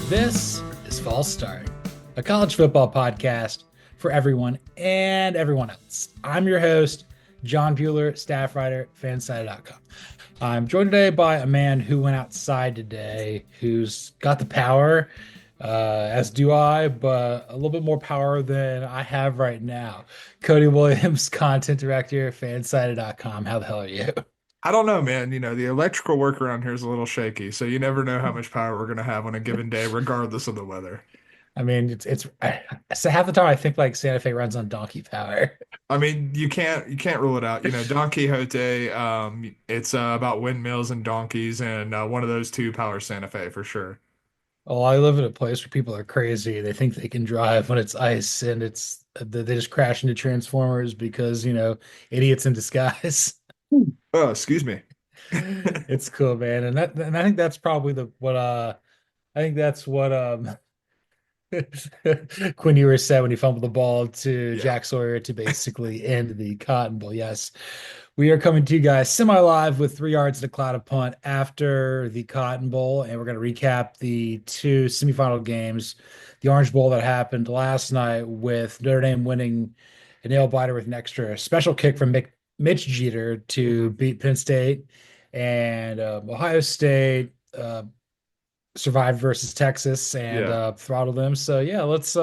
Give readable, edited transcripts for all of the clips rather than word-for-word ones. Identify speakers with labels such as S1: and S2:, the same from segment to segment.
S1: This is False Start, a college football podcast for everyone and everyone else. I'm your host, John Buhler, staff writer, fanside.com. I'm joined today by a man who went outside today, who's got the power, as do I, but a little bit more power than I have right now. Cody Williams, content director, fanside.com. How the hell are you?
S2: I don't know, man. The electrical work around here is a little shaky, so you never know how much power we're going to have on a given day, regardless of the weather.
S1: I mean, so half the time I think like Santa Fe runs on donkey power.
S2: I mean, you can't rule it out. Don Quixote, it's about windmills and donkeys, and one of those two powers Santa Fe for sure.
S1: Oh, I live in a place where people are crazy. They think they can drive when it's ice, and they just crash into transformers because, idiots in disguise.
S2: Oh, excuse me.
S1: It's cool, man. And I think that's probably the what I think that's what Quinn Ewers said when he fumbled the ball to
S2: Yeah.
S1: Jack Sawyer to basically end the Cotton Bowl. Yes, we are coming to you guys semi-live with 3 yards to the cloud of punt after the Cotton Bowl, and we're going to recap the two semifinal games, the Orange Bowl that happened last night with Notre Dame winning a nail biter with an extra special kick from Mitch Jeter to
S2: Mhm.
S1: beat Penn State, and Ohio State survived versus Texas and
S2: Yeah.
S1: throttled them. So yeah, let's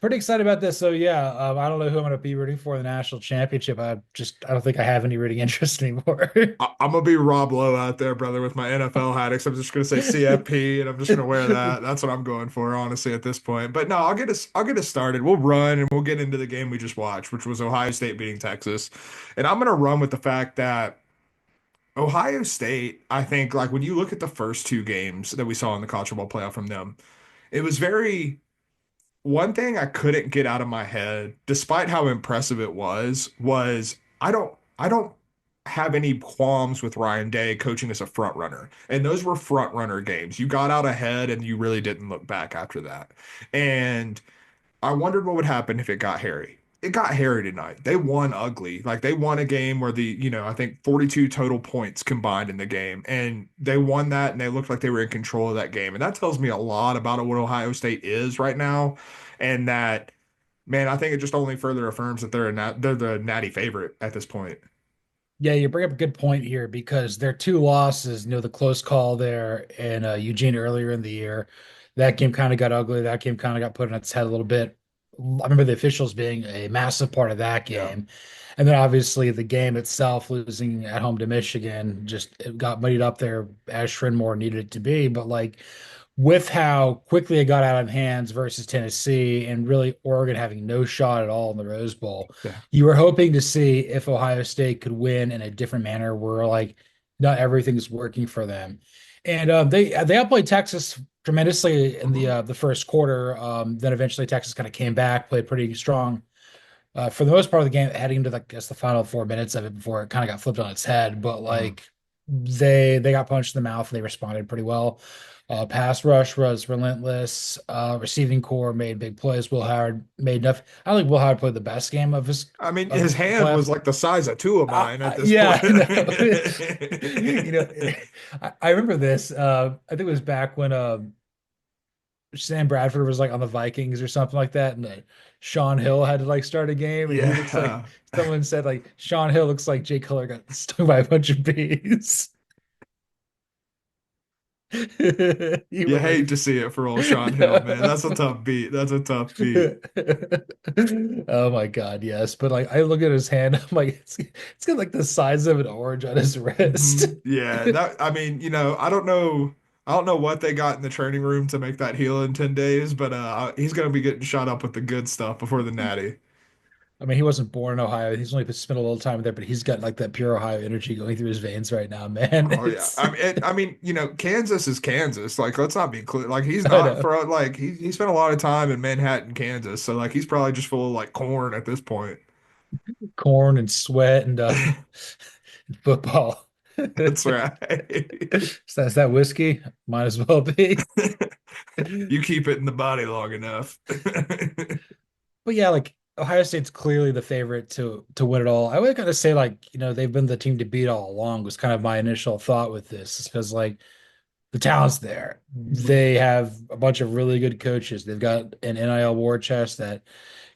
S1: pretty excited about this. So yeah, I don't know who I'm going to be rooting for in the national championship. I don't think I have any rooting interest anymore.
S2: I'm gonna be Rob Lowe out there, brother, with my NFL hat. I'm just gonna say CFP, and I'm just gonna wear that. That's what I'm going for, honestly, at this point. But no, I'll get us started. We'll run and we'll get into the game we just watched, which was Ohio State beating Texas. And I'm gonna run with the fact that Ohio State, I think, like when you look at the first two games that we saw in the College Football Playoff from them, it was very one thing I couldn't get out of my head, despite how impressive it was I don't have any qualms with Ryan Day coaching as a front runner. And those were front runner games. You got out ahead and you really didn't look back after that. And I wondered what would happen if it got hairy. It got hairy tonight. They won ugly. Like they won a game where I think 42 total points combined in the game. And they won that and they looked like they were in control of that game. And that tells me a lot about what Ohio State is right now. And that, man, I think it just only further affirms that they're the natty favorite at this point.
S1: Yeah, you bring up a good point here because their two losses, the close call there in Eugene earlier in the year, that game kind of got ugly. That game kind of got put on its head a little bit. I remember the officials being a massive part of that
S2: Yeah.
S1: game. And then obviously the game itself, losing at home to Michigan, just it got muddied up there as Shrinmore needed it to be. But like with how quickly it got out of hands versus Tennessee and really Oregon having no shot at all in the Rose Bowl,
S2: Yeah.
S1: you were hoping to see if Ohio State could win in a different manner where like not everything's working for them. And they outplayed Texas tremendously in
S2: Mhm.
S1: the first quarter. Then eventually Texas kind of came back, played pretty strong for the most part of the game, heading into the final 4 minutes of it before it kind of got flipped on its head. But
S2: Mhm.
S1: like they got punched in the mouth and they responded pretty well. Pass rush was relentless. Receiving core made big plays. Will Howard made enough. I don't think Will Howard played the best game of his
S2: I mean,
S1: of
S2: his
S1: the
S2: hand
S1: playoff.
S2: was like the size of two of mine at this
S1: Yeah,
S2: point.
S1: I know. I remember this. I think it was back when Sam Bradford was like on the Vikings or something like that, and Sean Hill had to like start a game, and he looks like
S2: Yeah.
S1: someone said like Sean Hill looks like Jay Cutler got stung by a bunch of bees. You
S2: You
S1: were ready
S2: hate
S1: for
S2: to see it for old Sean Hill, man. That's a
S1: no.
S2: tough beat. That's a tough beat.
S1: Oh my God, yes. But like I look at his hand, I'm like, it's got like the size of an orange on his wrist.
S2: Yeah, that I mean, I don't know what they got in the training room to make that heal in 10 days, but he's gonna be getting shot up with the good stuff before the natty.
S1: I mean, he wasn't born in Ohio. He's only spent a little time there, but he's got like that pure Ohio energy going through his veins right now, man.
S2: Oh yeah.
S1: It's
S2: Kansas is Kansas. Like, let's not be clear. Like, he's
S1: I
S2: not
S1: know.
S2: for like he spent a lot of time in Manhattan, Kansas. So like he's probably just full of like corn at this point.
S1: Corn and sweat and and football.
S2: That's right.
S1: Is that whiskey? Might as well be.
S2: You keep it in the body long enough.
S1: But yeah, like Ohio State's clearly the favorite to win it all. I would kind of say like, they've been the team to beat all along was kind of my initial thought with this because like The talent's there.
S2: Mhm.
S1: They have a bunch of really good coaches. They've got an NIL war chest that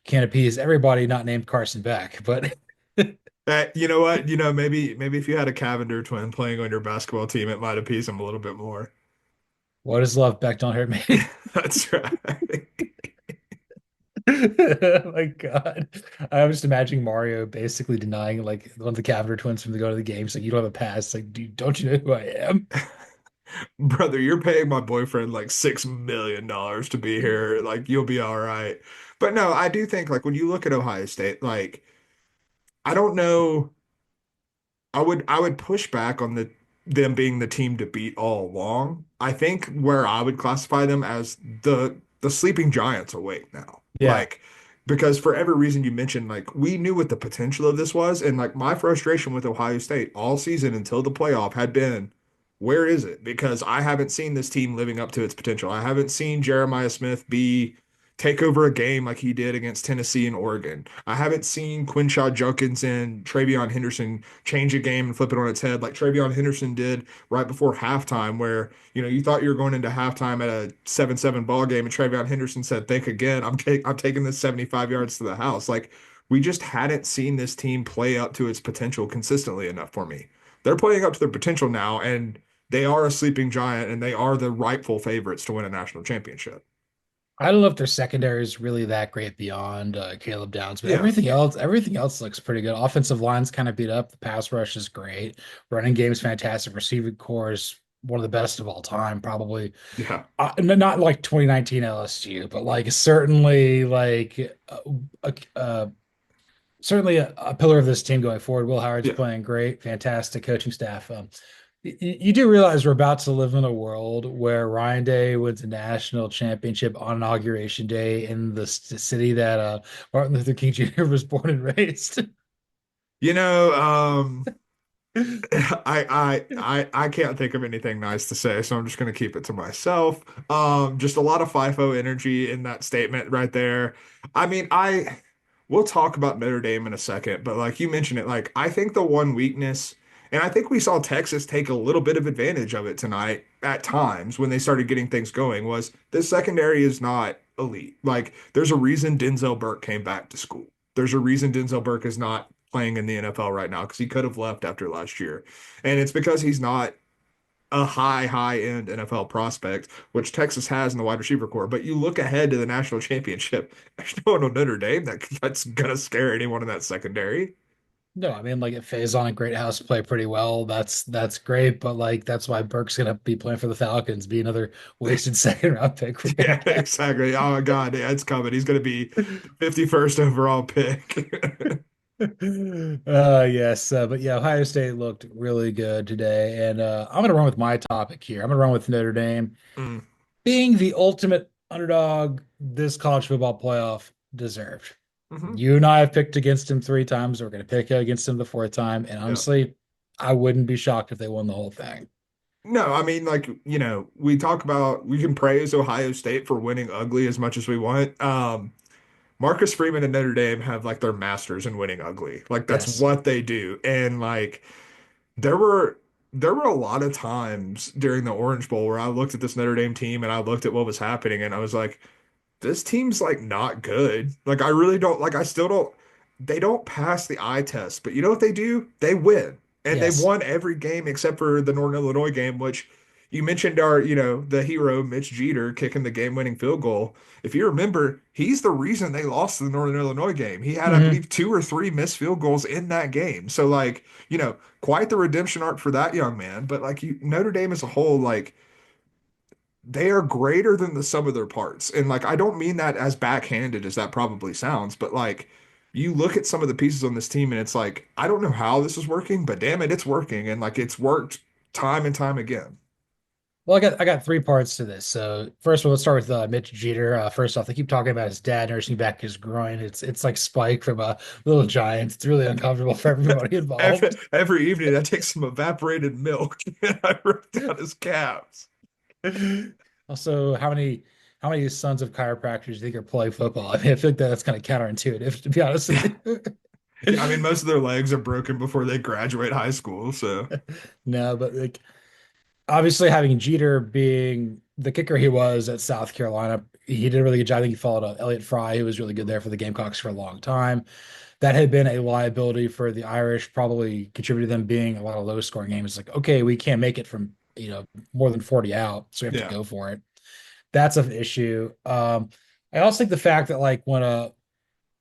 S1: can appease everybody not named Carson Beck. But
S2: You know what? Maybe if you had a Cavender twin playing on your basketball team, it might appease him a little bit more.
S1: what is love? Beck don't hurt me.
S2: That's right.
S1: Oh my God. I was just imagining Mario basically denying like one of the Cavender twins from the go to the game. So you don't have a pass. Like, dude, don't you know who I am?
S2: Brother, you're paying my boyfriend like $6 million to be here. Like, you'll be all right. But no, I do think like when you look at Ohio State, like I don't know. I would push back on them being the team to beat all along. I think where I would classify them as the sleeping giants awake now.
S1: Yeah.
S2: Like because for every reason you mentioned, like we knew what the potential of this was, and like my frustration with Ohio State all season until the playoff had been, where is it? Because I haven't seen this team living up to its potential. I haven't seen Jeremiah Smith be take over a game like he did against Tennessee and Oregon. I haven't seen Quinshaw Judkins and Travion Henderson change a game and flip it on its head like Travion Henderson did right before halftime, where you thought you were going into halftime at a 7-7 ball game, and Travion Henderson said, "Think again. I'm taking this 75 yards to the house." Like we just hadn't seen this team play up to its potential consistently enough for me. They're playing up to their potential now, and they are a sleeping giant, and they are the rightful favorites to win a national championship.
S1: I don't know if their secondary is really that great beyond Caleb Downs, but
S2: Yeah.
S1: everything else looks pretty good. Offensive line's kind of beat up. The pass rush is great. Running game is fantastic. Receiving core is one of the best of all time, probably.
S2: Yeah.
S1: Not like 2019 LSU, but like certainly a pillar of this team going forward. Will Howard's
S2: Yeah.
S1: playing great, fantastic coaching staff. You do realize we're about to live in a world where Ryan Day wins a national championship on Inauguration Day in the city that Martin Luther King Jr. was born and raised.
S2: You know, I can't think of anything nice to say, so I'm just gonna keep it to myself. Just a lot of FIFO energy in that statement right there. I mean, we'll talk about Notre Dame in a second, but like you mentioned it, like I think the one weakness, and I think we saw Texas take a little bit of advantage of it tonight at times when they started getting things going, was this secondary is not elite. Like there's a reason Denzel Burke came back to school. There's a reason Denzel Burke is not playing in the NFL right now because he could have left after last year. And it's because he's not a high end NFL prospect, which Texas has in the wide receiver core. But you look ahead to the national championship, there's no one on Notre Dame that's gonna scare anyone in that secondary.
S1: No, I mean like if Faison and Greathouse play pretty well, that's great. But like that's why Burke's gonna be playing for the Falcons, be another wasted second round pick for
S2: Yeah,
S1: him.
S2: exactly. Oh my God, yeah, it's coming. He's gonna be 51st overall pick.
S1: Yes, but yeah, Ohio State looked really good today, and I'm gonna run with my topic here. I'm gonna run with Notre Dame
S2: Mm,
S1: being the ultimate underdog this college football playoff deserved.
S2: mhm.
S1: You and I have picked against him three times. We're gonna pick against him the fourth time, and
S2: Yeah.
S1: honestly, I wouldn't be shocked if they won the whole thing.
S2: No, I mean, like, we can praise Ohio State for winning ugly as much as we want. Marcus Freeman and Notre Dame have like their masters in winning ugly. Like that's
S1: Yes.
S2: what they do. And like there were there were a lot of times during the Orange Bowl where I looked at this Notre Dame team and I looked at what was happening and I was like, this team's like not good. Like I really don't like I still don't they don't pass the eye test, but you know what they do? They win. And they've
S1: Yes.
S2: won every game except for the Northern Illinois game, which you mentioned the hero Mitch Jeter kicking the game-winning field goal. If you remember, he's the reason they lost the Northern Illinois game. He had, I
S1: Hmm.
S2: believe, two or three missed field goals in that game. So like, quite the redemption arc for that young man. But like Notre Dame as a whole, like they are greater than the sum of their parts. And like I don't mean that as backhanded as that probably sounds, but like you look at some of the pieces on this team and it's like, I don't know how this is working, but damn it, it's working. And like it's worked time and time again.
S1: Well, I got three parts to this. So first of all, let's start with Mitch Jeter. First off, they keep talking about his dad nursing back his groin. It's like Spike from Little Giants. It's really uncomfortable for everybody
S2: Every,
S1: involved.
S2: every evening I take some evaporated milk and I rip down his calves.
S1: Also, how many sons of chiropractors do you think are playing football? I mean, I feel like that's kind of counterintuitive, to be honest with
S2: Yeah, I mean
S1: you.
S2: most of their legs are broken before they graduate high school, so
S1: No, but like obviously having Jeter being the kicker he was at South Carolina, he did a really good job. I think he followed up Elliott Fry, who was really good there for the Gamecocks for a long time. That had been a liability for the Irish, probably contributed to them being a lot of low scoring games. Like, okay, we can't make it from, more than 40 out, so we have to
S2: Yeah.
S1: go for it. That's an issue. I also think the fact that like when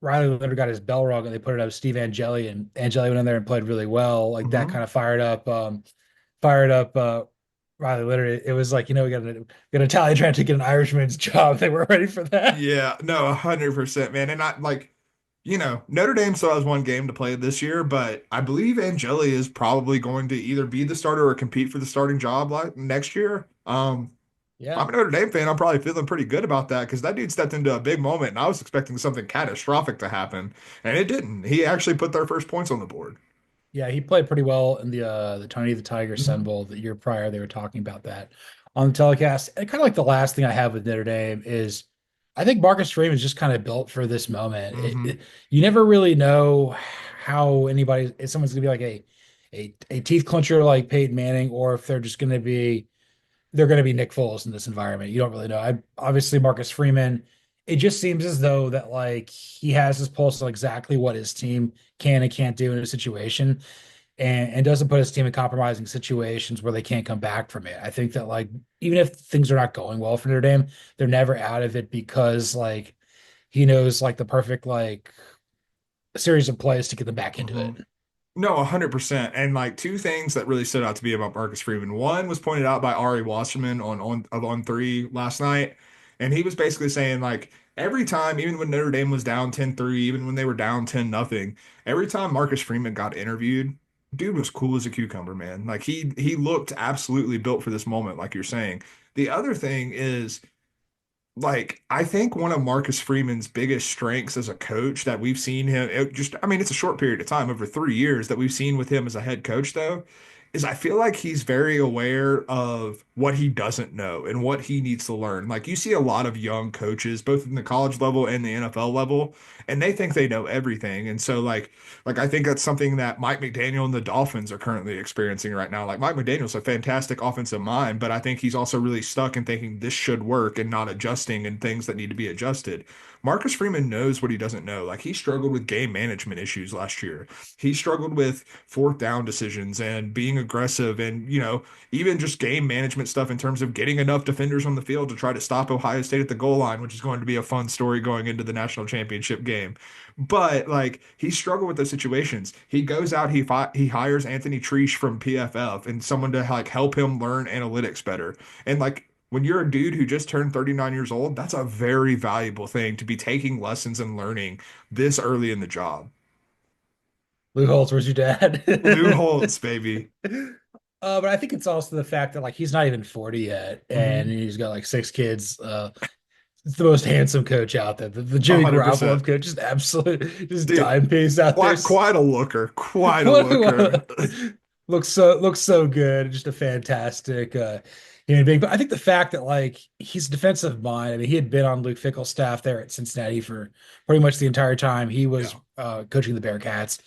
S1: Riley Leonard got his bell rung and they put it up Steve Angeli and Angeli went in there and played really well, like that
S2: Hmm.
S1: kind of fired up Riley Leonard. It was like, we got an Italian trying to get an Irishman's job. They weren't ready for that.
S2: Yeah, no, 100%, man. And Notre Dame still has one game to play this year, but I believe Angeli is probably going to either be the starter or compete for the starting job like next year. If
S1: Yeah.
S2: I'm a Notre Dame fan, I'm probably feeling pretty good about that because that dude stepped into a big moment and I was expecting something catastrophic to happen, and it didn't. He actually put their first points on the board.
S1: Yeah, he played pretty well in the Tony the Tiger Sun
S2: Hmm.
S1: Bowl the year prior. They were talking about that on the telecast. And kind of like the last thing I have with Notre Dame is I think Marcus Freeman is just kind of built for this moment.
S2: Hmm.
S1: You never really know how anybody, if someone's gonna be like a teeth clincher like Peyton Manning, or if they're going to be Nick Foles in this environment. You don't really know. Obviously Marcus Freeman. It just seems as though that like he has his pulse on exactly what his team can and can't do in a situation, and doesn't put his team in compromising situations where they can't come back from it. I think that like even if things are not going well for Notre Dame, they're never out of it because like he knows like the perfect like series of plays to get them back into
S2: Hmm.
S1: it.
S2: No, 100%. And like two things that really stood out to me about Marcus Freeman. One was pointed out by Ari Wasserman on three last night. And he was basically saying like every time, even when Notre Dame was down 10-3, even when they were down 10-0, every time Marcus Freeman got interviewed, dude was cool as a cucumber, man. Like he looked absolutely built for this moment, like you're saying. The other thing is like I think one of Marcus Freeman's biggest strengths as a coach that we've seen him I mean it's a short period of time over 3 years that we've seen with him as a head coach though is I feel like he's very aware of what he doesn't know and what he needs to learn. Like you see a lot of young coaches both in the college level and the NFL level and they think they know everything. And so like I think that's something that Mike McDaniel and the Dolphins are currently experiencing right now. Like Mike McDaniel's a fantastic offensive mind, but I think he's also really stuck in thinking this should work and not adjusting and things that need to be adjusted. Marcus Freeman knows what he doesn't know. Like he struggled with game management issues last year. He struggled with fourth down decisions and being aggressive and, even just game management stuff in terms of getting enough defenders on the field to try to stop Ohio State at the goal line, which is going to be a fun story going into the national championship game. But like he struggled with those situations. He goes out, he hires Anthony Treesh from PFF and someone to like help him learn analytics better. And like when you're a dude who just turned 39 years old, that's a very valuable thing to be taking lessons and learning this early in the job.
S1: Lou Holtz, where's your dad?
S2: Lou Holtz, baby.
S1: But I think it's also the fact that like he's not even 40 yet, and
S2: Hmm.
S1: he's got like six kids. It's the most handsome coach out there. The Jimmy Garoppolo
S2: 100%.
S1: of coach, just absolute, just
S2: Dude,
S1: dime piece out there.
S2: quite a looker. Quite a looker.
S1: What looks so good. Just a fantastic human being. But I think the fact that like he's a defensive mind. I mean, he had been on Luke Fickell's staff there at Cincinnati for pretty much the entire time he was
S2: Yeah.
S1: coaching the Bearcats.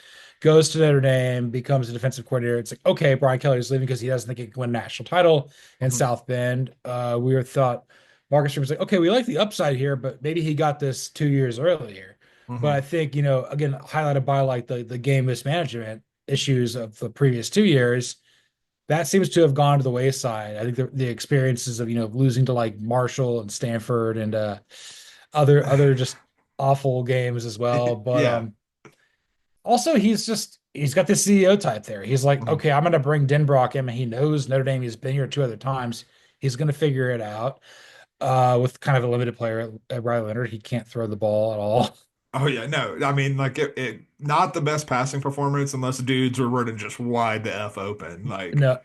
S1: Goes to Notre Dame, becomes a defensive coordinator. It's like, okay, Brian Kelly's leaving because he doesn't think he can win a national title in
S2: Mhm.
S1: South Bend. We were thought Marcus Sherman's like, okay, we like the upside here, but maybe he got this 2 years earlier. But I
S2: Mhm.
S1: think, again, highlighted by like the game mismanagement issues of the previous 2 years, that seems to have gone to the wayside. I think the experiences of, losing to like Marshall and Stanford and other just awful games as well. But
S2: Yeah.
S1: also he's got this CEO type there. He's like,
S2: Mhm.
S1: okay, I'm gonna bring Denbrock in. He knows Notre Dame, he's been here two other times. He's gonna figure it out. With kind of a limited player at Riley Leonard, he can't throw the ball at all.
S2: Oh yeah, no. I mean, like it not the best passing performance unless dudes were running just wide the F open. Like,
S1: No,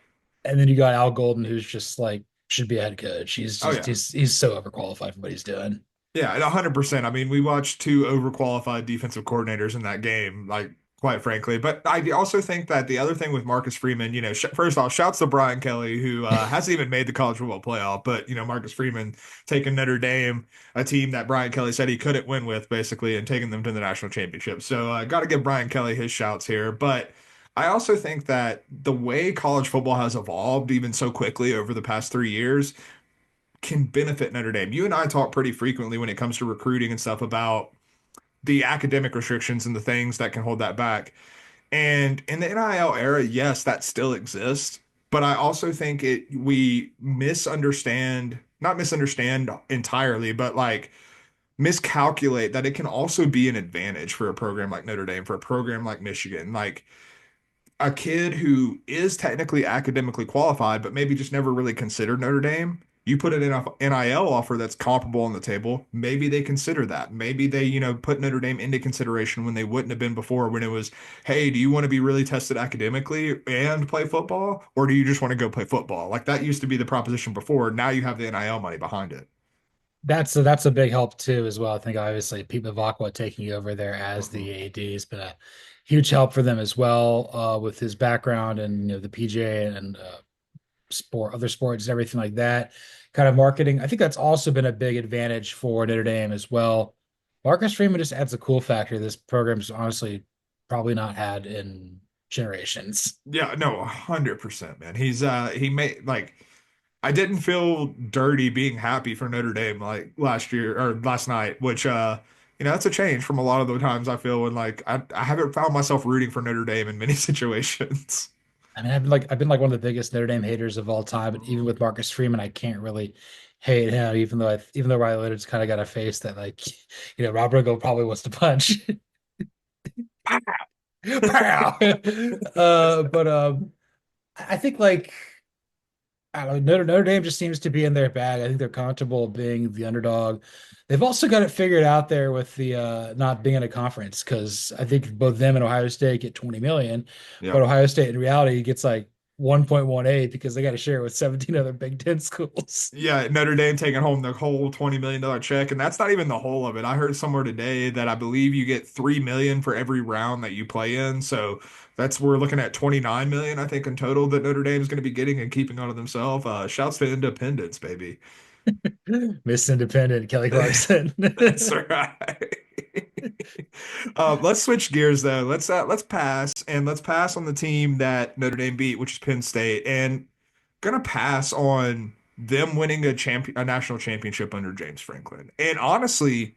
S1: and then you got Al Golden, who's just like should be a head coach. He's
S2: oh
S1: just
S2: yeah.
S1: he's so overqualified for what he's doing.
S2: Yeah, and 100%. I mean, we watched two overqualified defensive coordinators in that game, like quite frankly. But I also think that the other thing with Marcus Freeman, first off, shouts to Brian Kelly, who hasn't even made the college football playoff. But Marcus Freeman taking Notre Dame, a team that Brian Kelly said he couldn't win with, basically, and taking them to the national championship. So got to give Brian Kelly his shouts here. But I also think that the way college football has evolved even so quickly over the past 3 years can benefit Notre Dame. You and I talk pretty frequently when it comes to recruiting and stuff about the academic restrictions and the things that can hold that back. And in the NIL era, yes, that still exists, but I also think we misunderstand, not misunderstand entirely, but like miscalculate that it can also be an advantage for a program like Notre Dame, for a program like Michigan. Like a kid who is technically academically qualified, but maybe just never really considered Notre Dame. You put an NIL offer that's comparable on the table. Maybe they consider that. Maybe they, put Notre Dame into consideration when they wouldn't have been before, when it was, hey, do you want to be really tested academically and play football? Or do you just want to go play football? Like that used to be the proposition before. Now you have the NIL money behind it.
S1: That's a big help too as well. I think obviously Pete Mavakwa taking over there as
S2: Mhm.
S1: the AD has been a huge help for them as well, with his background and the PJ and other sports and everything like that. Kind of marketing. I think that's also been a big advantage for Notre Dame as well. Marcus Freeman just adds a cool factor this program's honestly probably not had in generations.
S2: Yeah, no, 100%, man. He made like I didn't feel dirty being happy for Notre Dame like last year or last night, which that's a change from a lot of the times I feel when like I haven't found myself rooting for Notre Dame in many situations.
S1: I mean, I've been like one of the biggest Notre Dame haters of all time, but even with Marcus Freeman, I can't really hate him, even though Riley Leonard's kind of got a face that like, Rob Riggle probably wants to punch. Pow! But I think like I don't know, Notre Dame just seems to be in their bag. I think they're comfortable being the underdog. They've also got it figured out there with the not being in a conference because I think both them and Ohio State get 20 million, but
S2: Yep.
S1: Ohio State in reality gets like 1.18 because they got to share it with 17 other Big Ten schools.
S2: Yeah, Notre Dame taking home the whole $20 million check, and that's not even the whole of it. I heard somewhere today that I believe you get 3 million for every round that you play in. So that's we're looking at 29 million, I think, in total that Notre Dame is going to be getting and keeping onto themselves. Shouts to independence, baby.
S1: Miss Independent, Kelly Clarkson.
S2: That's right. Let's switch gears though. Let's pass on the team that Notre Dame beat, which is Penn State, and gonna pass on them winning a national championship under James Franklin. And honestly,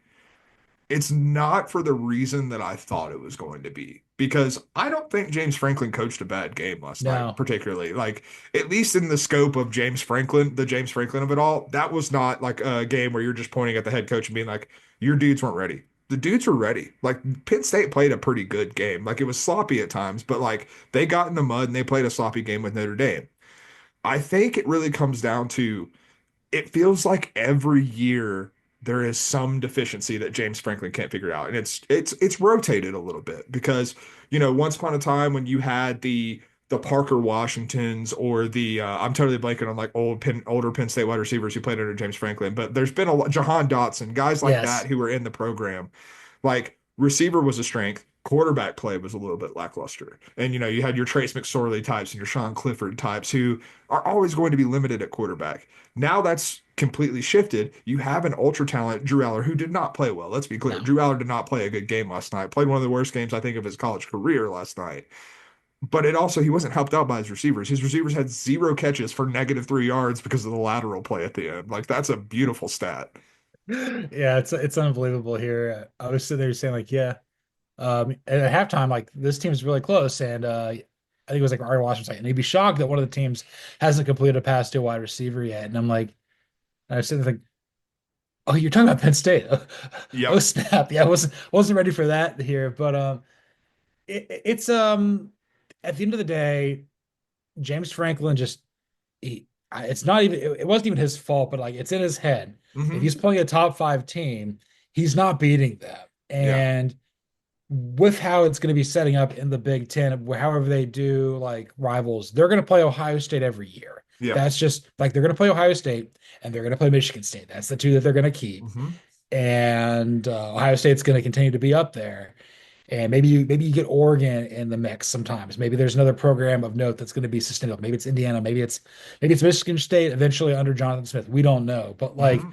S2: it's not for the reason that I thought it was going to be because I don't think James Franklin coached a bad game last night,
S1: No,
S2: particularly. Like, at least in the scope of James Franklin, the James Franklin of it all, that was not like a game where you're just pointing at the head coach and being like, your dudes weren't ready. The dudes were ready. Like, Penn State played a pretty good game. Like, it was sloppy at times, but like, they got in the mud and they played a sloppy game with Notre Dame. I think it really comes down to it feels like every year there is some deficiency that James Franklin can't figure out. And it's rotated a little bit because, once upon a time when you had the Parker Washingtons or the I'm totally blanking on like older Penn State wide receivers who played under James Franklin, but there's been a lot Jahan Dotson, guys like that
S1: yes.
S2: who were in the program. Like receiver was a strength. Quarterback play was a little bit lackluster. And you had your Trace McSorley types and your Sean Clifford types who are always going to be limited at quarterback. Now that's completely shifted. You have an ultra talent, Drew Aller, who did not play well. Let's be clear.
S1: No.
S2: Drew Aller did not play a good game last night. Played one of the worst games, I think, of his college career last night. But he wasn't helped out by his receivers. His receivers had 0 catches for -3 yards because of the lateral play at the end. Like, that's a beautiful stat.
S1: Yeah, it's unbelievable here. I was sitting there saying like, yeah. At halftime, like this team's really close, and I think it was like Ari Washington, and he'd be shocked that one of the teams hasn't completed a pass to a wide receiver yet. And I'm like, I was sitting there like, oh, you're talking about Penn State? Oh,
S2: Yep.
S1: snap! Yeah, I wasn't ready for that here, but it's at the end of the day, James Franklin just it's not even it wasn't even his fault, but like it's in his head. If
S2: Hmm.
S1: he's playing a top five team, he's not beating them,
S2: Yeah.
S1: and with how it's going to be setting up in the Big Ten, however they do like rivals, they're going to play Ohio State every year.
S2: Yeah.
S1: That's just like they're going to play Ohio State and they're going to play Michigan State. That's the two that they're going to keep.
S2: Hmm.
S1: And Ohio State's going to continue to be up there. And maybe you get Oregon in the mix sometimes. Maybe there's another program of note that's going to be sustainable. Maybe it's Indiana. Maybe it's Michigan State eventually under Jonathan Smith. We don't know, but like
S2: Hmm.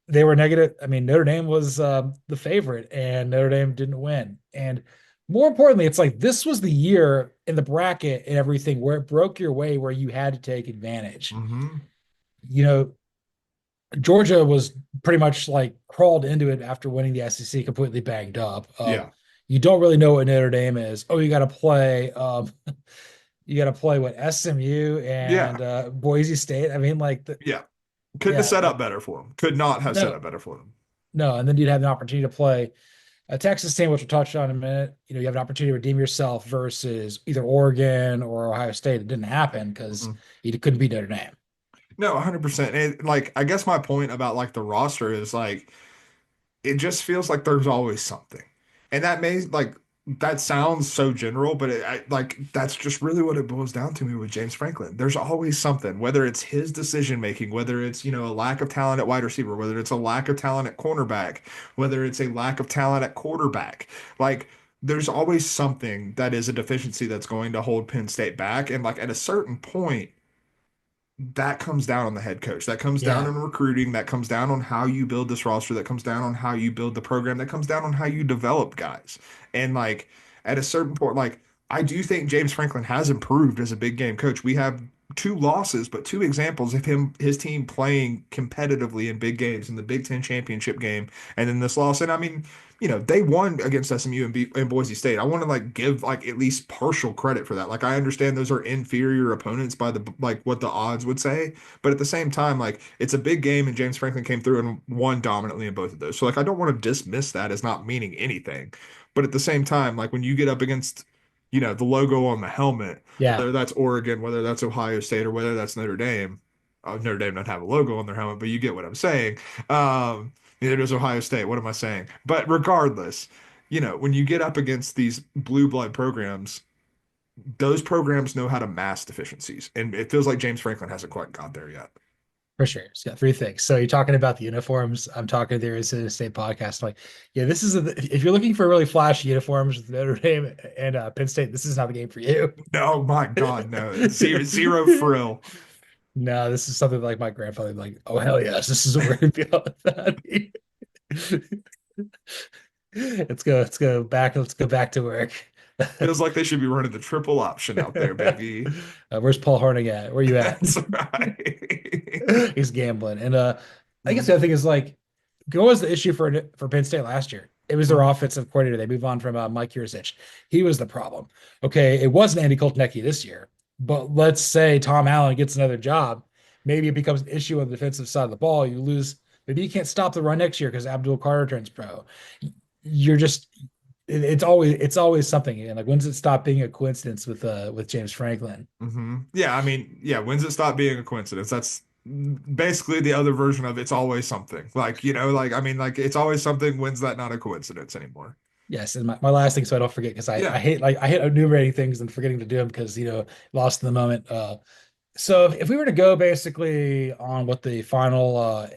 S1: they were negative. I mean, Notre Dame was the favorite, and Notre Dame didn't win. And more importantly, it's like this was the year in the bracket and everything where it broke your way, where you had to take advantage.
S2: Hmm.
S1: You know, Georgia was pretty much like crawled into it after winning the SEC completely banged up.
S2: Yeah.
S1: You don't really know what Notre Dame is. Oh, you got to play. You got to play what SMU
S2: Yeah.
S1: and Boise State. I mean, like,
S2: Yeah. Couldn't have
S1: yeah,
S2: set up better for them. Could not have set
S1: no,
S2: up better for them.
S1: no. And then you'd have an opportunity to play a Texas team, which we'll touch on in a minute. You know, you have an opportunity to redeem yourself versus either Oregon or Ohio State. It didn't happen because
S2: Mhm.
S1: you couldn't beat Notre Dame.
S2: No, 100%. And like, I guess my point about like the roster is like, it just feels like there's always something. And that may like that sounds so general, but like that's just really what it boils down to me with James Franklin. There's always something, whether it's his decision making, whether it's, a lack of talent at wide receiver, whether it's a lack of talent at cornerback, whether it's a lack of talent at quarterback. Like there's always something that is a deficiency that's going to hold Penn State back. And like at a certain point, that comes down on the head coach. That comes down
S1: Yeah,
S2: on recruiting. That comes down on how you build this roster. That comes down on how you build the program. That comes down on how you develop guys. And like at a certain point, like I do think James Franklin has improved as a big game coach. We have two losses, but two examples of his team playing competitively in big games in the Big Ten championship game, and then this loss. And I mean, they won against SMU and Boise State. I want to like give like at least partial credit for that. Like I understand those are inferior opponents by the like what the odds would say, but at the same time, like it's a big game and James Franklin came through and won dominantly in both of those. So like I don't want to dismiss that as not meaning anything. But at the same time, like when you get up against, the logo on the helmet,
S1: yeah,
S2: whether that's Oregon, whether that's Ohio State, or whether that's Notre Dame. Notre Dame doesn't have a logo on their helmet, but you get what I'm saying. Neither does Ohio State. What am I saying? But regardless, when you get up against these blue blood programs, those programs know how to mask deficiencies. And it feels like James Franklin hasn't quite got there yet.
S1: for sure. It's got three things. So you're talking about the uniforms. I'm talking to the Arizona State podcast. Like, yeah, this is if you're looking for really flashy uniforms with Notre Dame and Penn State, this is not the game for you.
S2: No, my God, no. Zero frill.
S1: No, this is something like my grandfather would be like, oh hell yes, this is what we're gonna be all about. Let's go back to work.
S2: Feels like they should be running the triple option out there, Big E.
S1: Where's Paul Hornig at? Where you at?
S2: That's right.
S1: He's gambling. And I guess the
S2: Mhm.
S1: other thing is like, what was the issue for Penn State last year? It was their
S2: Mhm.
S1: offensive coordinator. They move on from Mike Yurcich. He was the problem. Okay, it wasn't Andy Koltnecki this year, but let's say Tom Allen gets another job. Maybe it becomes an issue on the defensive side of the ball. You lose. Maybe you can't stop the run next year because Abdul Carter turns pro. You're just it's always something. And like, when's it stop being a coincidence with James Franklin?
S2: Yeah, I mean, yeah, when's it stop being a coincidence? That's basically the other version of it's always something. Like, like I mean, like it's always something. When's that not a coincidence anymore?
S1: Yes, and my last thing, so I don't forget, because
S2: Yeah.
S1: I hate enumerating things and forgetting to do them because lost in the moment. So if we were to go basically on what the final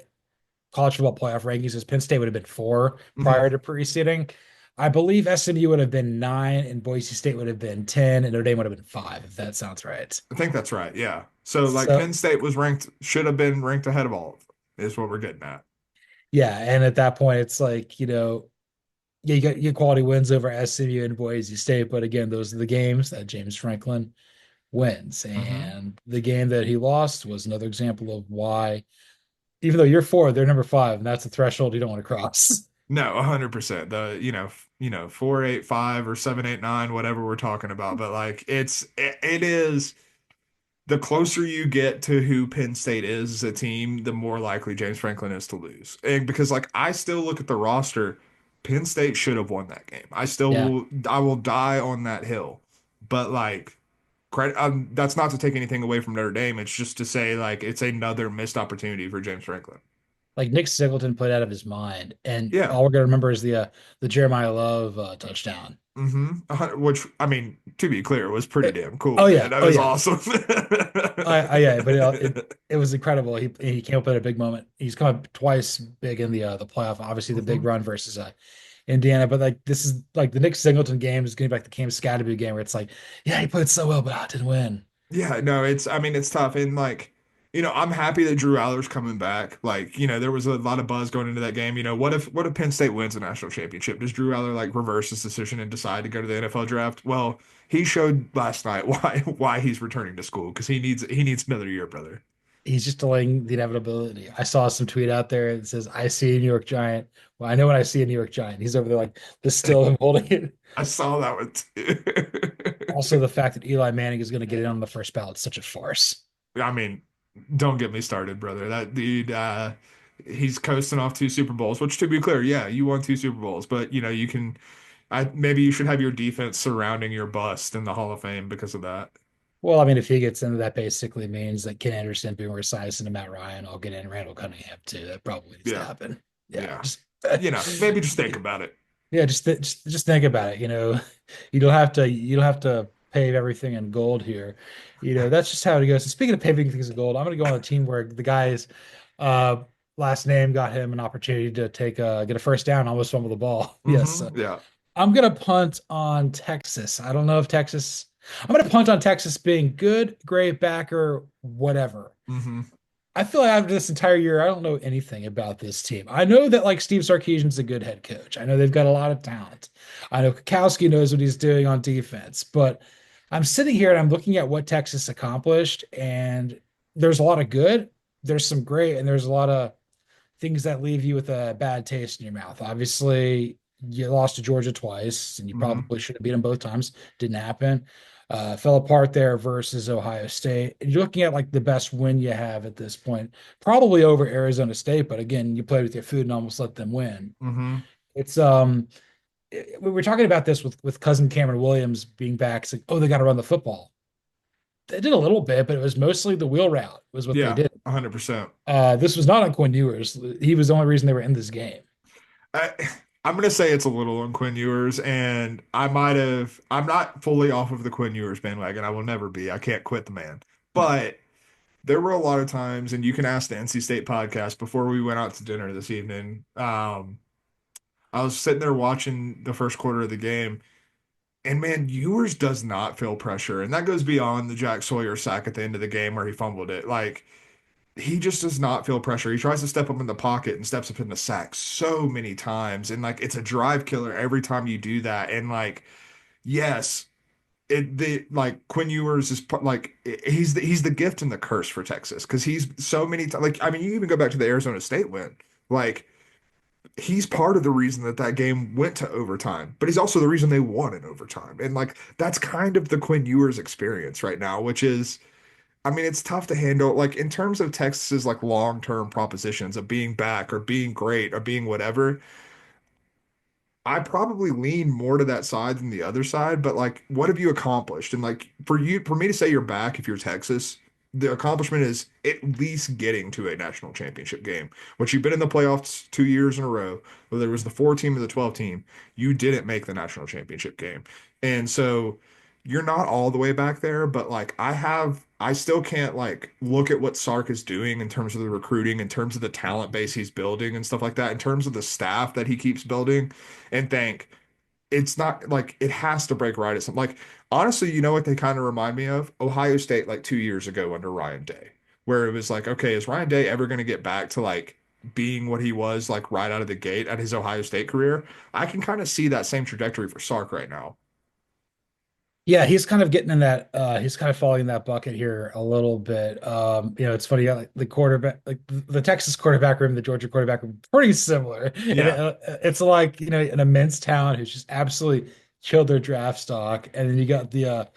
S1: college football playoff rankings is, Penn State would have been 4
S2: Hmm.
S1: prior to preceding. I believe SMU would have been 9, and Boise State would have been 10, and Notre Dame would have been 5, if that sounds right.
S2: I think that's right. Yeah. So like
S1: So
S2: Penn State was ranked, should have been ranked ahead of all of them, is what we're getting at.
S1: yeah, and at that point, it's like yeah, you get quality wins over SMU and Boise State, but again, those are the games that James Franklin wins.
S2: Hmm.
S1: And the game that he lost was another example of why, even though you're 4, they're number 5, and that's a threshold you don't want to cross.
S2: No, 100%. The, 485 or 789, whatever we're talking about. But like it is. The closer you get to who Penn State is as a team, the more likely James Franklin is to lose. And because like I still look at the roster, Penn State should have won that game.
S1: Yeah.
S2: I will die on that hill. But like credit, that's not to take anything away from Notre Dame. It's just to say like it's another missed opportunity for James Franklin.
S1: Like Nick Singleton played out of his mind, and
S2: Yeah.
S1: all we're gonna remember is the Jeremiah Love touchdown.
S2: Which I mean, to be clear, was pretty damn cool,
S1: Oh
S2: man.
S1: yeah,
S2: That
S1: oh
S2: was
S1: yeah,
S2: awesome.
S1: yeah, but it was incredible. He came up at a big moment. He's come up twice big in the playoff. Obviously, the big
S2: Mhm.
S1: run versus Indiana, but like this is like the Nick Singleton game is going to be like the Cam Scatterby game where it's like, yeah, he played so well, but I didn't win.
S2: Yeah, no, I mean, it's tough. And like, I'm happy that Drew Aller's coming back. Like, there was a lot of buzz going into that game. What if Penn State wins a national championship? Does Drew Aller like reverse his decision and decide to go to the NFL draft? Well, he showed last night why he's returning to school because he needs another year, brother.
S1: He's just delaying the inevitability. I saw some tweet out there that says, "I see a New York Giant." Well, I know when I see a New York Giant, he's over there like the still him holding it.
S2: I saw that one
S1: Also,
S2: too.
S1: the fact that Eli Manning is going to get in on the first ballot is such a farce.
S2: I mean, don't get me started, brother. That dude, he's coasting off two Super Bowls, which to be clear, yeah, you won two Super Bowls, but you can, maybe you should have your defense surrounding your bust in the Hall of Fame because of that.
S1: Well, I mean, if he gets into that, basically means that Ken Anderson being resized into Matt Ryan, I'll get in Randall Cunningham too. That probably needs to
S2: Yeah,
S1: happen. Yeah,
S2: yeah.
S1: just
S2: Maybe just think about it.
S1: yeah, just think about it. You don't have to pave everything in gold here. That's just how it goes. And speaking of paving things in gold, I'm going to go on a team where the guy's uh, last name got him an opportunity to get a first down, almost fumble the ball. Yes,
S2: Yeah.
S1: I'm going to punt on Texas. I don't know if Texas. I'm going to punt on Texas being good, great, backer, whatever.
S2: hmm
S1: I feel like after this entire year, I don't know anything about this team. I know that like Steve Sarkisian's a good head coach. I know they've got a lot of talent. I know Kukowski knows what he's doing on defense, but I'm sitting here and I'm looking at what Texas accomplished, and there's a lot of good, there's some great, and there's a lot of things that leave you with a bad taste in your mouth. Obviously, you lost to Georgia twice, and you
S2: hmm
S1: probably should have beat them both times. Didn't happen. Fell apart there versus Ohio State. And you're looking at like the best win you have at this point, probably over Arizona State. But again, you played with your food and almost let them win.
S2: hmm
S1: It's we were talking about this with cousin Cameron Williams being back. It's like, oh, they got to run the football. They did a little bit, but it was mostly the wheel route was what they
S2: Yeah,
S1: did.
S2: 100%.
S1: This was not on Quinn Ewers. He was the only reason they were in this game.
S2: I, I'm gonna say it's a little on Quinn Ewers, and I'm not fully off of the Quinn Ewers bandwagon. I will never be. I can't quit the man.
S1: No.
S2: But there were a lot of times, and you can ask the NC State podcast before we went out to dinner this evening. I was sitting there watching the first quarter of the game, and man, Ewers does not feel pressure, and that goes beyond the Jack Sawyer sack at the end of the game where he fumbled it. Like he just does not feel pressure. He tries to step up in the pocket and steps up in the sack so many times, and like it's a drive killer every time you do that. And like, yes, the like Quinn Ewers is like he's the gift and the curse for Texas because he's so many times. Like I mean, you even go back to the Arizona State win. Like he's part of the reason that that game went to overtime, but he's also the reason they won in overtime. And like that's kind of the Quinn Ewers experience right now, which is, I mean, it's tough to handle. Like in terms of Texas's like long-term propositions of being back or being great or being whatever, I probably lean more to that side than the other side, but like, what have you accomplished? And like, for me to say you're back if you're Texas, the accomplishment is at least getting to a national championship game, which you've been in the playoffs 2 years in a row, whether it was the 4 team or the 12 team, you didn't make the national championship game. And so you're not all the way back there, but like, I still can't like look at what Sark is doing in terms of the recruiting, in terms of the talent base he's building and stuff like that, in terms of the staff that he keeps building and think it's not like it has to break right at some like honestly, you know what they kind of remind me of? Ohio State like 2 years ago under Ryan Day, where it was like, okay, is Ryan Day ever going to get back to like being what he was like right out of the gate at his Ohio State career? I can kind of see that same trajectory for Sark right now.
S1: Yeah, he's kind of getting in that he's kind of falling in that bucket here a little bit. It's funny, like the quarterback, like the Texas quarterback room, the Georgia quarterback room, pretty similar. And
S2: Yeah.
S1: it's like, an immense talent who's just absolutely killed their draft stock. And then you got the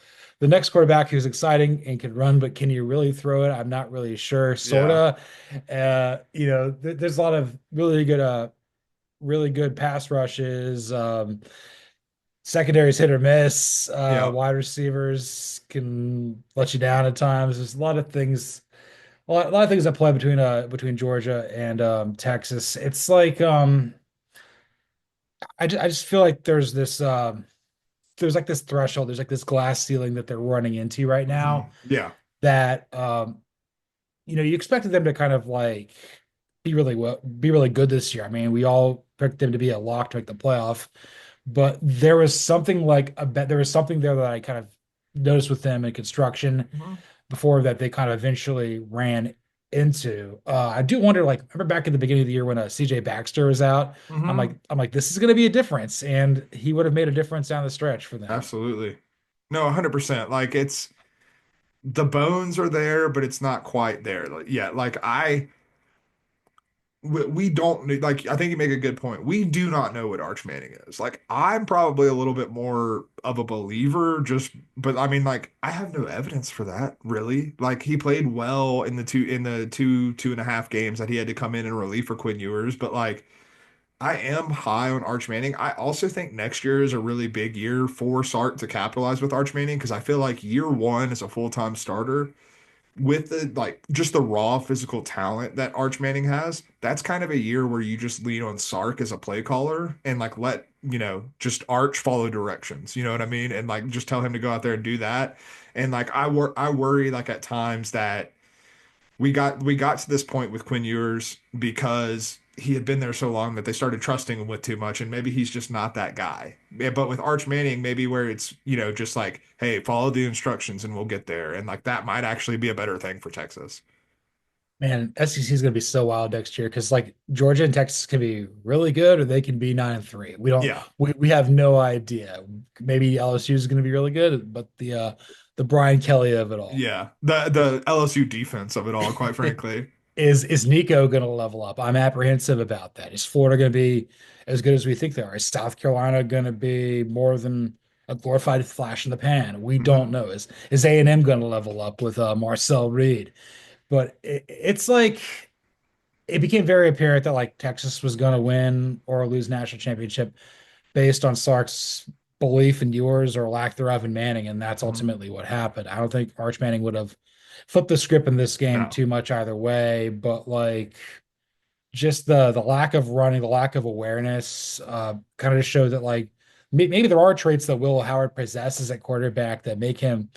S1: next quarterback who's exciting and can run, but can you really throw it? I'm not really sure,
S2: Yeah.
S1: sorta. There's a lot of really good pass rushes. Secondary's hit or miss.
S2: Yeah.
S1: Wide receivers can let you down at times. There's a lot of things, a lot of things that play between Georgia and Texas. It's like I just feel like there's like this threshold, there's like this glass ceiling that they're running into right now
S2: Yeah.
S1: that you expected them to kind of like be really good this year. I mean, we all picked them to be a lock to make the playoff, but there was something like there was something there that I kind of noticed with them in construction
S2: Mhm.
S1: before that they kind of eventually ran. into. I do wonder, like, remember back in the beginning of the year when CJ Baxter was out?
S2: Hmm.
S1: I'm like, this is going to be a difference, and he would have made a difference down the stretch for them.
S2: Absolutely. No, 100%. Like it's the bones are there, but it's not quite there. Like, yeah, we don't like I think you make a good point. We do not know what Arch Manning is. Like I'm probably a little bit more of a believer just but I mean like I have no evidence for that really. Like he played well in the two and a half games that he had to come in and relief for Quinn Ewers, but like I am high on Arch Manning. I also think next year is a really big year for Sark to capitalize with Arch Manning because I feel like year one as a full-time starter with the like just the raw physical talent that Arch Manning has, that's kind of a year where you just lean on Sark as a play caller and like let, just Arch follow directions. You know what I mean? And like just tell him to go out there and do that. And like I worry like at times that we got to this point with Quinn Ewers because he had been there so long that they started trusting him with too much, and maybe he's just not that guy. Yeah, but with Arch Manning, maybe where it's, just like, hey, follow the instructions and we'll get there. And like that might actually be a better thing for Texas.
S1: Man, SEC is going to be so wild next year because like Georgia and Texas can be really good or they can be 9-3.
S2: Yeah.
S1: We have no idea. Maybe LSU is going to be really good, but the Brian Kelly of it all.
S2: Yeah. The LSU defense of it all, quite frankly.
S1: Is Nico going to level up? I'm apprehensive about that. Is Florida going to be as good as we think they are? Is South Carolina going to be more than a glorified flash in the pan? We don't
S2: Hmm.
S1: know. Is A&M going to level up with Marcel Reed? But it's like it became very apparent that like Texas was going to win or lose national championship based on Sark's belief in yours or lack thereof in Manning, and that's
S2: Hmm.
S1: ultimately what happened. I don't think Arch Manning would have flipped the script in this game
S2: No.
S1: too much either way, but like just the lack of running, the lack of awareness, kind of just showed that like maybe there are traits that Will Howard possesses at quarterback that make him,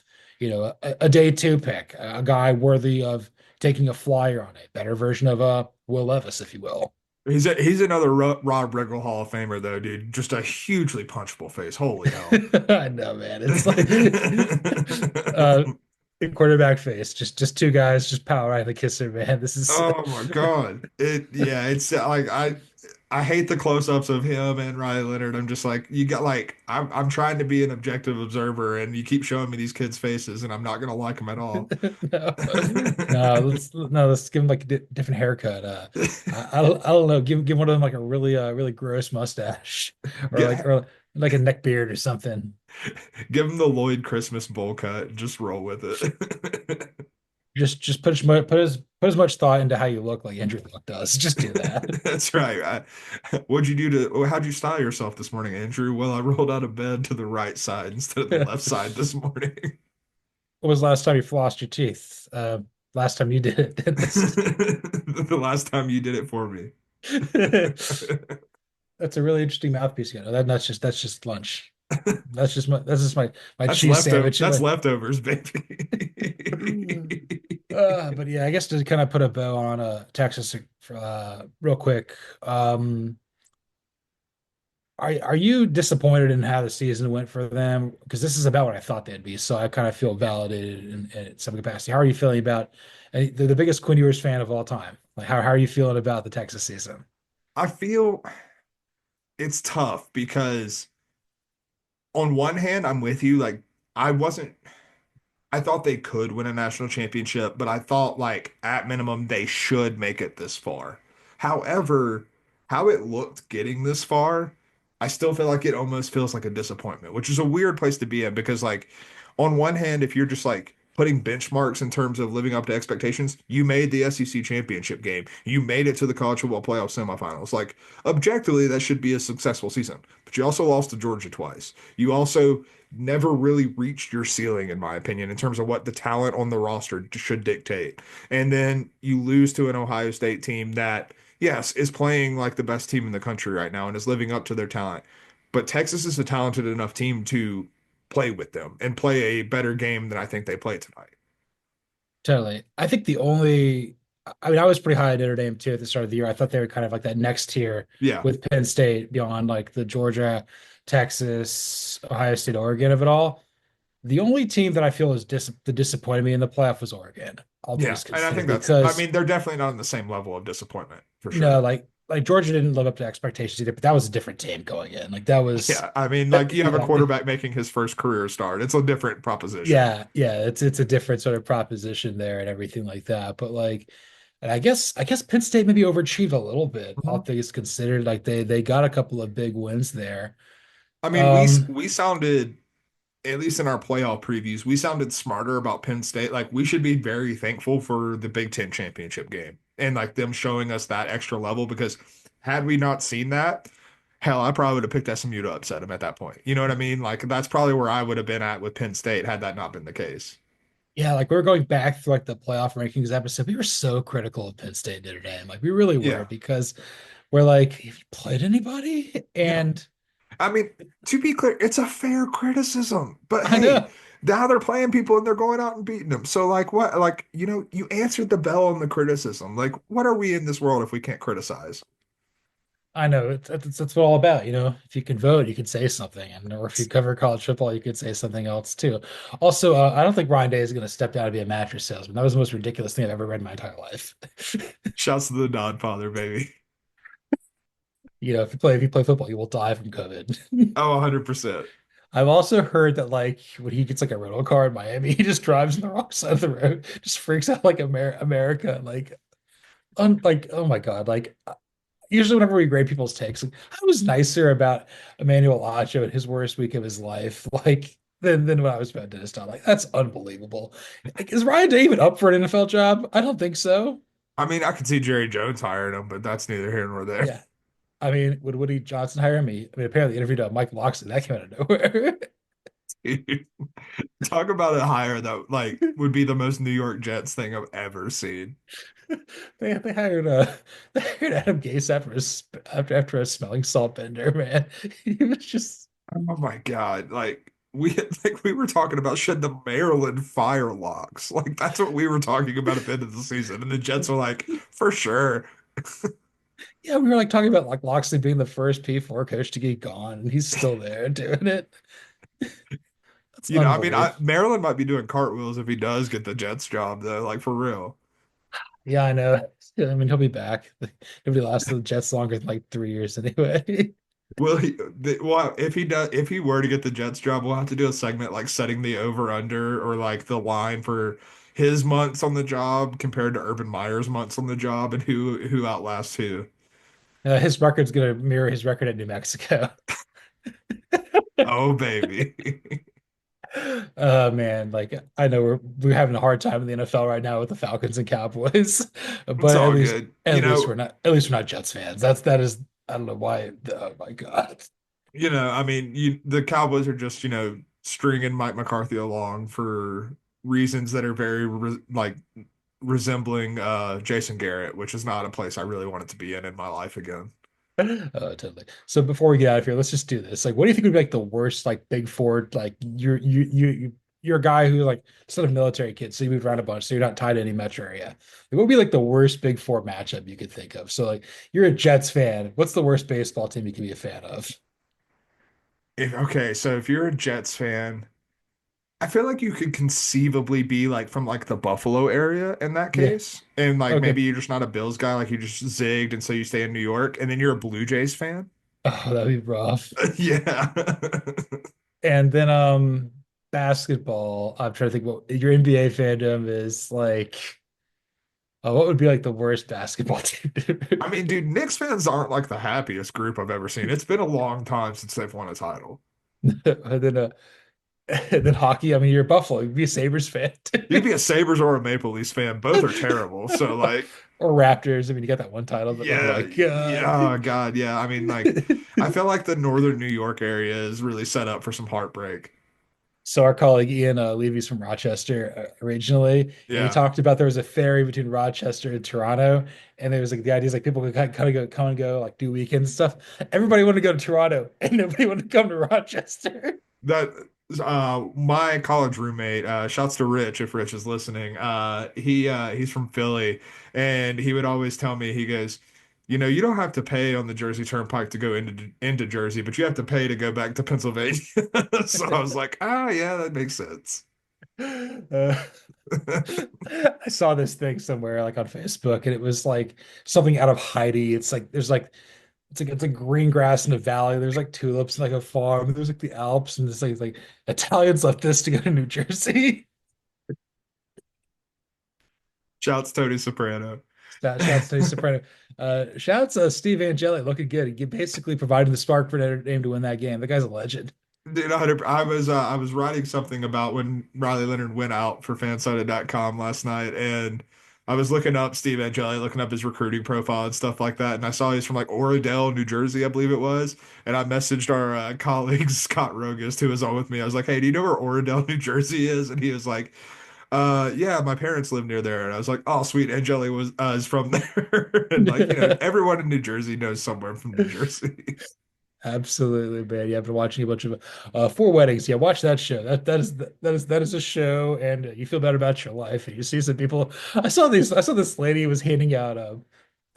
S1: a day two pick, a guy worthy of taking a flyer on a better version of Will Levis, if you will.
S2: He's another Rob Riggle Hall of Famer though, dude. Just a hugely punchable face. Holy hell.
S1: I know, man. It's like uh quarterback face, just two guys just power right in the kisser, man. This is
S2: Oh my God. Yeah, it's like I hate the close-ups of him and Riley Leonard. I'm just like, you got like I'm trying to be an objective observer and you keep showing me these kids' faces and I'm not gonna like them at all.
S1: no, let's give him like a different haircut. I don't know. Give one of them like a really gross mustache, or
S2: Get,
S1: like a neck beard or something.
S2: give him the Lloyd Christmas bowl cut. Just roll with it.
S1: Just put as much thought into how you look like Andrew Luck does. Just do that.
S2: That's right. How'd you style yourself this morning, Andrew? Well, I rolled out of bed to the right side instead of the left side this morning.
S1: When was the last time you flossed your teeth? Last time you did it.
S2: The last time you did it for me.
S1: That's a really interesting mouthpiece, that's just lunch. That's just my cheese sandwich.
S2: That's leftovers, baby.
S1: But yeah, I guess to kind of put a bow on Texas real quick. Are you disappointed in how the season went for them? Because this is about what I thought they'd be, so I kind of feel validated in some capacity. How are you feeling about? And they're the biggest Quinn Ewers fan of all time. Like, how are you feeling about the Texas season?
S2: I feel it's tough because on one hand, I'm with you. Like, I wasn't I thought they could win a national championship, but I thought like at minimum they should make it this far. However, how it looked getting this far, I still feel like it almost feels like a disappointment, which is a weird place to be in because like on one hand, if you're just like putting benchmarks in terms of living up to expectations, you made the SEC championship game. You made it to the college football playoff semifinals. Like objectively, that should be a successful season. But you also lost to Georgia twice. You also never really reached your ceiling, in my opinion, in terms of what the talent on the roster should dictate. And then you lose to an Ohio State team that, yes, is playing like the best team in the country right now and is living up to their talent. But Texas is a talented enough team to play with them and play a better game than I think they played tonight.
S1: Totally. I think I mean, I was pretty high on Notre Dame too at the start of the year. I thought they were kind of like that next tier
S2: Yeah.
S1: with Penn State beyond like the Georgia, Texas, Ohio State, Oregon of it all. The only team that I feel is that disappointed me in the playoff was Oregon, all
S2: Yeah,
S1: things
S2: and I
S1: considered,
S2: think I
S1: because
S2: mean, they're definitely not on the same level of disappointment for
S1: no,
S2: sure.
S1: like Georgia didn't live up to expectations either, but that was a different team going in. Like that was,
S2: Yeah, I mean,
S1: that,
S2: like you have a
S1: yeah,
S2: quarterback making his first career start. It's a different proposition.
S1: yeah, it's a different sort of proposition there and everything like that. But like, and I guess Penn State maybe overachieved a little bit, all
S2: Mhm.
S1: things considered. Like they got a couple of big wins there.
S2: I mean,
S1: Um,
S2: we sounded, at least in our playoff previews, we sounded smarter about Penn State. Like we should be very thankful for the Big Ten championship game and like them showing us that extra level because had we not seen that, hell, I probably would have picked SMU to upset them at that point. You know what I mean? Like that's probably where I would have been at with Penn State had that not been the case.
S1: yeah, like we are going back through like the playoff rankings episode. We were so critical of Penn State Notre Dame. Like we really were
S2: Yeah,
S1: because we're like, have you played anybody?
S2: yeah.
S1: And
S2: I mean, to be clear, it's a fair criticism. But
S1: I
S2: hey,
S1: know,
S2: now they're playing people and they're going out and beating them. So like what like you answered the bell on the criticism. Like what are we in this world if we can't criticize?
S1: I know. That's what it's all about. If you can vote, you can say something, and or if you cover college football, you could say something else too. Also, I don't think Ryan Day is going to step down to be a mattress salesman. That was the most ridiculous thing I've ever read in my entire life.
S2: Shouts to the Godfather, baby.
S1: If you play football, you will die from COVID.
S2: Oh, 100%.
S1: I've also heard that like when he gets like a rental car in Miami, he just drives on the wrong side of the road, just freaks out like America, like oh my God, like usually whenever we grade people's takes, like, I was nicer about Emmanuel Acho in his worst week of his life, like than when I was about Dennis Dodd. Like that's unbelievable. Like, is Ryan Day even up for an NFL job? I don't think so.
S2: I mean, I could see Jerry Jones hiring him, but that's neither here nor there.
S1: Yeah. I mean, would Woody Johnson hire me? I mean, apparently interviewed Mike Locksley. That came out of nowhere.
S2: Talk about a hire that like would be the most New York Jets thing I've ever seen.
S1: They hired they hired Adam Gase after a smelling salt bender, man. He was just
S2: Oh my God. Like we were talking about should the Maryland fire locks. Like that's what we were talking about at the end of the season. And the Jets were like, for sure.
S1: yeah, we were like talking about like Locksley being the first P4 coach to get gone, and he's still there doing it. That's
S2: You know, I mean,
S1: unbelievable.
S2: Maryland might be doing cartwheels if he does get the Jets job, though. Like for real.
S1: Yeah, I know. Yeah, I mean, he'll be back. Nobody lasted the Jets longer than like 3 years anyway.
S2: Will he? Well, if he does, if he were to get the Jets job, we'll have to do a segment like setting the over under or like the line for his months on the job compared to Urban Meyer's months on the job and who outlasts who.
S1: His record's gonna mirror his record at New Mexico.
S2: Oh baby,
S1: Oh man, like I know we're having a hard time in the NFL right now with the Falcons and Cowboys,
S2: it's
S1: but at
S2: all
S1: least
S2: good.
S1: at least we're not Jets fans. That is I don't know why. Oh my God.
S2: I mean, the Cowboys are just stringing Mike McCarthy along for reasons that are very resembling Jason Garrett, which is not a place I really wanted to be in my life again.
S1: Oh, totally. So before we get out of here, let's just do this. Like, what do you think would be like the worst, like Big Four? Like, you're a guy who like still a military kid, so you moved around a bunch, so you're not tied to any metro area. Like, what would be like the worst Big Four matchup you could think of? So like, you're a Jets fan. What's the worst baseball team you can be a fan of?
S2: Okay, so if you're a Jets fan, I feel like you could conceivably be like from like the Buffalo area in that
S1: Yeah.
S2: case. And like maybe
S1: Okay.
S2: you're just not a Bills guy, like you just zigged and so you stay in New York, and then you're a Blue Jays fan.
S1: Oh, that'd be rough.
S2: Yeah.
S1: And then basketball. I'm trying to think what your NBA fandom is like. What would be like the worst basketball team?
S2: I mean, dude, Knicks fans aren't like the happiest group I've ever seen. It's been a long time since they've won a title.
S1: And then and then hockey. I mean, you're a Buffalo. You'd be a Sabres fan.
S2: You could be a Sabres or a Maple Leafs fan. Both are terrible. So like,
S1: Or Raptors. I mean, you got that one title, but oh
S2: yeah,
S1: my God.
S2: yeah, oh God, yeah. I mean, like, I feel like the northern New York area is really set up for some heartbreak.
S1: So our colleague Ian Levy's from Rochester originally, and he
S2: Yeah.
S1: talked about there was a ferry between Rochester and Toronto, and there was like the idea is like people could kind of come and go, like do weekends and stuff. Everybody wanted to go to Toronto, and nobody wanted to come to Rochester.
S2: That my college roommate, shouts to Rich if Rich is listening. He's from Philly and he would always tell me, he goes, You don't have to pay on the Jersey Turnpike to go into Jersey, but you have to pay to go back to Pennsylvania. So I was like, ah, yeah, that makes sense.
S1: Uh, I saw this thing somewhere like on Facebook, and it was like something out of Heidi. It's like it's like green grass in a valley. There's like tulips and like a farm. There's like the Alps, and it's like Italians left this to go to New Jersey.
S2: Shouts Tony Soprano.
S1: Shouts to Soprano. Shouts Steve Angeli looking good. He basically provided the spark for Notre Dame to win that game. The guy's a legend.
S2: Dude, I was writing something about when Riley Leonard went out for fansided.com last night, and I was looking up Steve Angeli, looking up his recruiting profile and stuff like that, and I saw he's from like Oradell, New Jersey, I believe it was, and I messaged our colleague Scott Rogist, who was on with me. I was like, "Hey, do you know where Oradell, New Jersey is?" And he was like, yeah, my parents live near there." And I was like, "Oh, sweet, Angeli was is from there." And like, everyone in New Jersey knows someone from New Jersey.
S1: Absolutely, man. Yeah, I've been watching a bunch of Four Weddings. Yeah, watch that show. That is a show, and you feel better about your life. And you see some people. I saw this lady was handing out.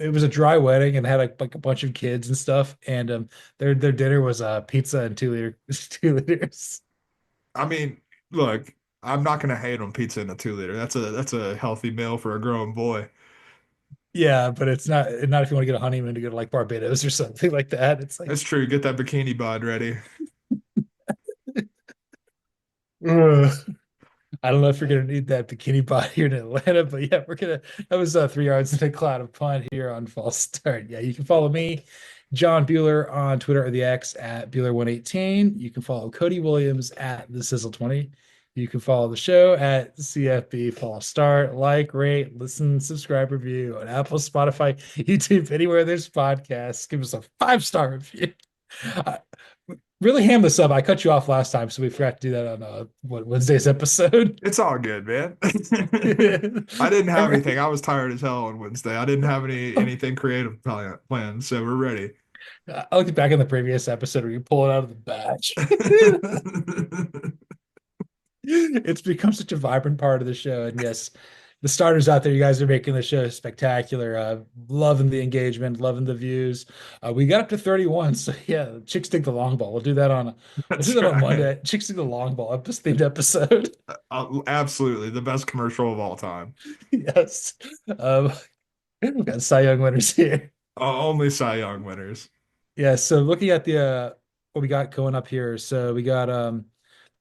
S1: It was a dry wedding and had like a bunch of kids and stuff. And their dinner was pizza and 2 liter 2 liters.
S2: I mean, look, I'm not gonna hate on pizza in a 2 liter. That's a healthy meal for a growing boy.
S1: Yeah, but it's not if you want to get a honeymoon to go to like Barbados or something like that. It's like
S2: That's true. Get that bikini bod ready.
S1: ugh. I don't know if you're gonna need that bikini body here in Atlanta, but yeah, we're gonna. That was 3 yards in a cloud of punt here on false start. Yeah, you can follow me, John Buhler, on Twitter or the X at Buhler118. You can follow Cody Williams at the Sizzle20. You can follow the show at CFB False Start. Like, rate, listen, subscribe, review on Apple, Spotify, YouTube, anywhere there's podcasts. Give us a 5-star review. Uh, really ham this up. I cut you off last time, so we forgot to do that on Wednesday's episode.
S2: It's all good, man. I didn't have
S1: Every-
S2: anything. I was tired as hell on Wednesday. I didn't have anything creative planned, so we're ready.
S1: I looked back in the previous episode where you pull it out of the batch. It's become such a vibrant part of the show. And yes, the starters out there, you guys are making the show spectacular. Loving the engagement, loving the views. We got up to 31. So yeah, chicks take the long ball. We'll do
S2: That's
S1: that on
S2: right.
S1: Monday. Chicks take the long ball, themed episode.
S2: Absolutely the best commercial of all time.
S1: Yes. Um, we've got Cy Young winners here.
S2: Only Cy Young winners.
S1: Yeah, so looking at the what we got going up here. So we got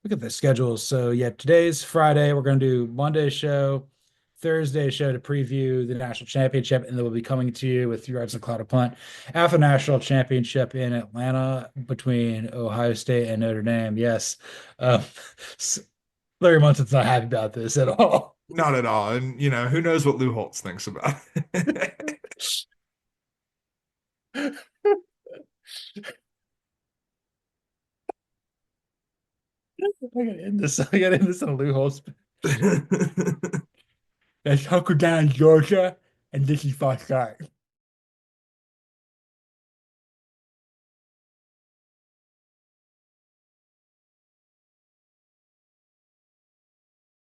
S1: look at the schedule. So yeah, today's Friday. We're gonna do Monday show, Thursday show to preview the national championship, and then we'll be coming to you with 3 yards and cloud of punt after the national championship in Atlanta between Ohio State and Notre Dame. Yes. Um, Larry Munson's not happy about this at all.
S2: Not at all. And who knows what Lou Holtz thinks about it.
S1: I gotta end this on a Lou Holtz. That's Hunker Down, Georgia, and this is Fox Guard.